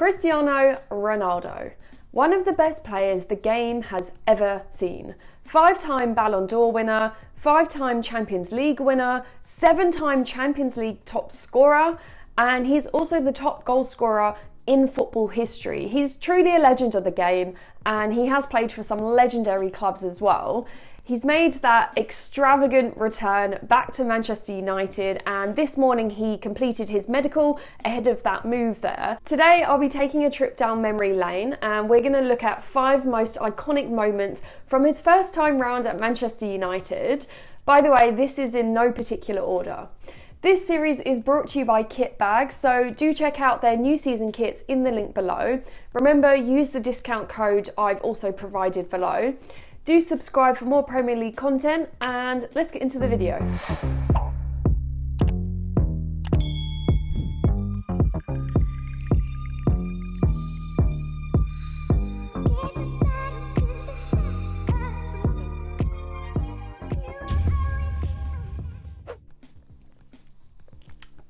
Cristiano Ronaldo, one of the best players the game has ever seen. 5-time Ballon d'Or winner, 5-time Champions League winner, 7-time Champions League top scorer, and he's also the top goal scorer in football history. He's truly a legend of the game, and he has played for some legendary clubs as well. He's made that extravagant return back to Manchester United, and this morning he completed his medical ahead of that move there. Today I'll be taking a trip down memory lane, and we're going to look at 5 most iconic moments from his first time round at Manchester United. By the way, this is in no particular order. This series is brought to you by Kit Bag, so do check out their new season kits in the link below. Remember, use the discount code I've also provided below. Do subscribe for more Premier League content, and let's get into the video.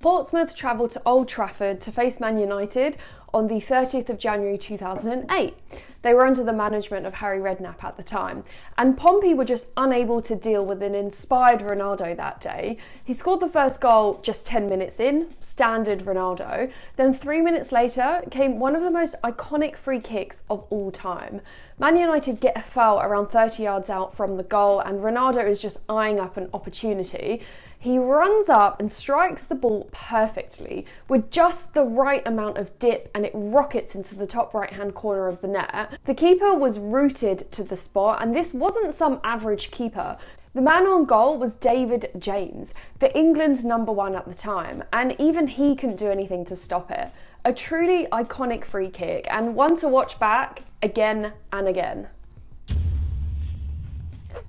Portsmouth travelled to Old Trafford to face Man United on the 30th of January 2008. They were under the management of Harry Redknapp at the time, and Pompey were just unable to deal with an inspired Ronaldo that day. He scored the first goal just 10 minutes in, standard Ronaldo. Then 3 minutes later came one of the most iconic free kicks of all time. Man United get a foul around 30 yards out from the goal, and Ronaldo is just eyeing up an opportunity. He runs up and strikes the ball perfectly with just the right amount of dip, and it rockets into the top right hand corner of the net. The keeper was rooted to the spot, and this wasn't some average keeper. The man on goal was David James, the England's #1 at the time, and even he couldn't do anything to stop it. A truly iconic free kick, and one to watch back again and again.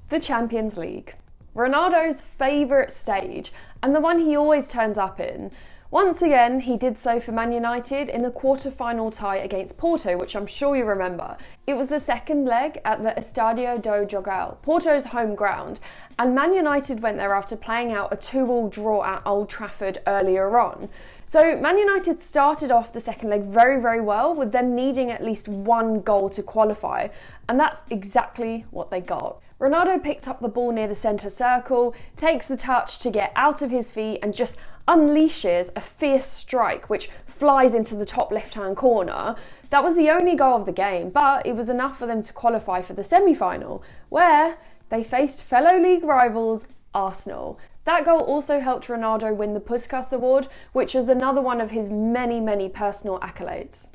The Champions League. Ronaldo's favourite stage, and the one he always turns up in. Once again, he did so for Man United in a quarter-final tie against Porto, which I'm sure you remember. It was the second leg at the Estadio do Dragão, Porto's home ground, and Man United went there after playing out a 2-2 draw at Old Trafford earlier on. So Man United started off the second leg very well, with them needing at least one goal to qualify, and that's exactly what they got. Ronaldo picked up the ball near the centre circle, takes the touch to get out of his feet, and just unleashes a fierce strike which flies into the top left-hand corner. That was the only goal of the game, but it was enough for them to qualify for the semi-final, where they faced fellow league rivals Arsenal. That goal also helped Ronaldo win the Puskás Award, which is another one of his many personal accolades.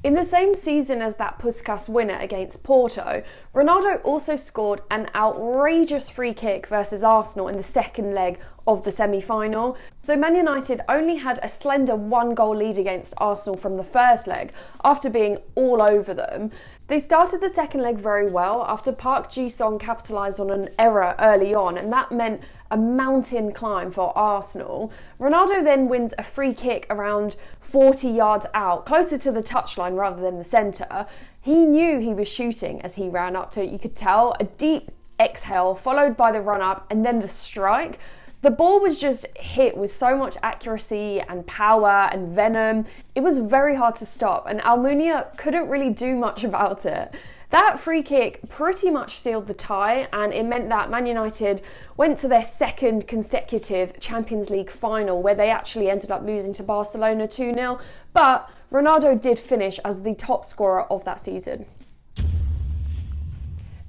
In the same season as that Puskás winner against Porto, Ronaldo also scored an outrageous free kick versus Arsenal in the second leg of the semi-final. So Man United only had a slender 1-goal lead against Arsenal from the first leg, after being all over them. They started the second leg very well after Park Ji-sung capitalised on an error early on, and that meant a mountain climb for Arsenal. Ronaldo then wins a free kick around 40 yards out, closer to the touchline rather than the centre. He knew he was shooting as he ran up to it. You could tell, a deep exhale followed by the run-up and then the strike. The ball was just hit with so much accuracy and power and venom. It was very hard to stop, and Almunia couldn't really do much about it. That free kick pretty much sealed the tie, and it meant that Man United went to their second consecutive Champions League final, where they actually ended up losing to Barcelona 2-0, but Ronaldo did finish as the top scorer of that season.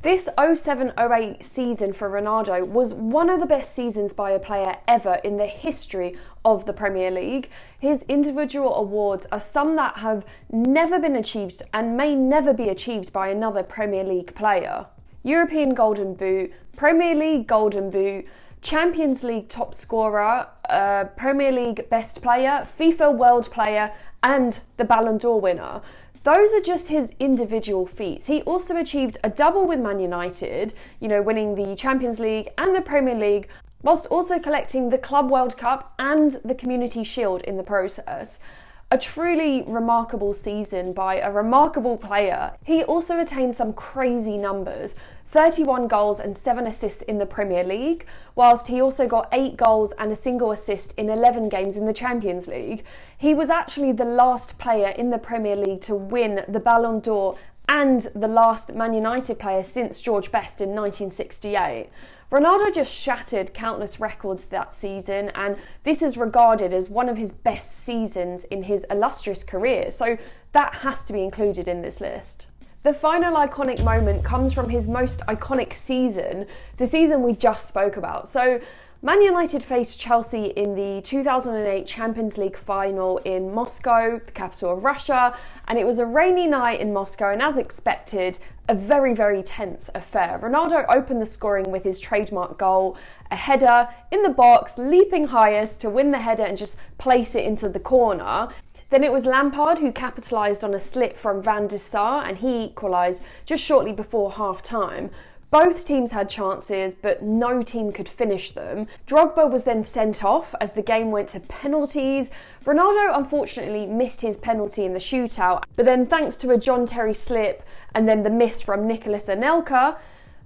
This 07-08 season for Ronaldo was one of the best seasons by a player ever in the history of the Premier League. His individual awards are some that have never been achieved and may never be achieved by another Premier League player. European Golden Boot, Premier League Golden Boot, Champions League top scorer, Premier League best player, FIFA World Player, and the Ballon d'Or winner. Those are just his individual feats. He also achieved a double with Man United, winning the Champions League and the Premier League, whilst also collecting the Club World Cup and the Community Shield in the process. A truly remarkable season by a remarkable player. He also attained some crazy numbers, 31 goals and 7 assists in the Premier League, whilst he also got 8 goals and a single assist in 11 games in the Champions League. He was actually the last player in the Premier League to win the Ballon d'Or and the last Man United player since George Best in 1968. Ronaldo just shattered countless records that season, and this is regarded as one of his best seasons in his illustrious career, so that has to be included in this list. The final iconic moment comes from his most iconic season, the season we just spoke about. So Man United faced Chelsea in the 2008 Champions League final in Moscow, the capital of Russia, and it was a rainy night in Moscow, and as expected, a very, very tense affair. Ronaldo opened the scoring with his trademark goal, a header in the box, leaping highest to win the header and just place it into the corner. Then it was Lampard who capitalised on a slip from Van der Sar, and he equalised just shortly before half-time. Both teams had chances, but no team could finish them. Drogba was then sent off as the game went to penalties. Ronaldo unfortunately missed his penalty in the shootout, but then thanks to a John Terry slip and then the miss from Nicolas Anelka,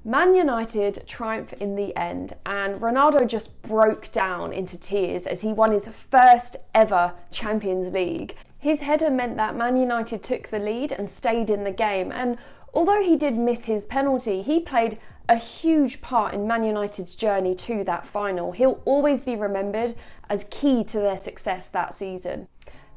Man United triumph in the end, and Ronaldo just broke down into tears as he won his first ever Champions League. His header meant that Man United took the lead and stayed in the game, and although he did miss his penalty, he played a huge part in Man United's journey to that final. He'll always be remembered as key to their success that season.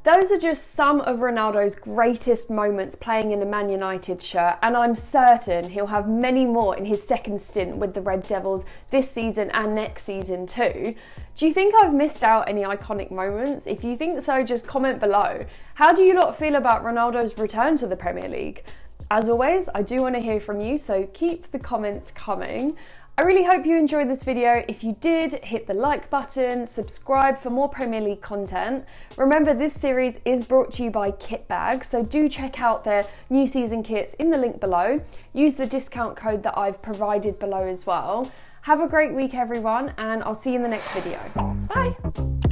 Those are just some of Ronaldo's greatest moments playing in a Man United shirt, and I'm certain he'll have many more in his second stint with the Red Devils this season and next season too. Do you think I've missed out any iconic moments? If you think so, just comment below. How do you lot feel about Ronaldo's return to the Premier League? As always, I do want to hear from you, so keep the comments coming. I really hope you enjoyed this video. If you did, hit the like button, subscribe for more Premier League content. Remember, this series is brought to you by Kitbag, so do check out their new season kits in the link below. Use the discount code that I've provided below as well. Have a great week, everyone, and I'll see you in the next video. Bye!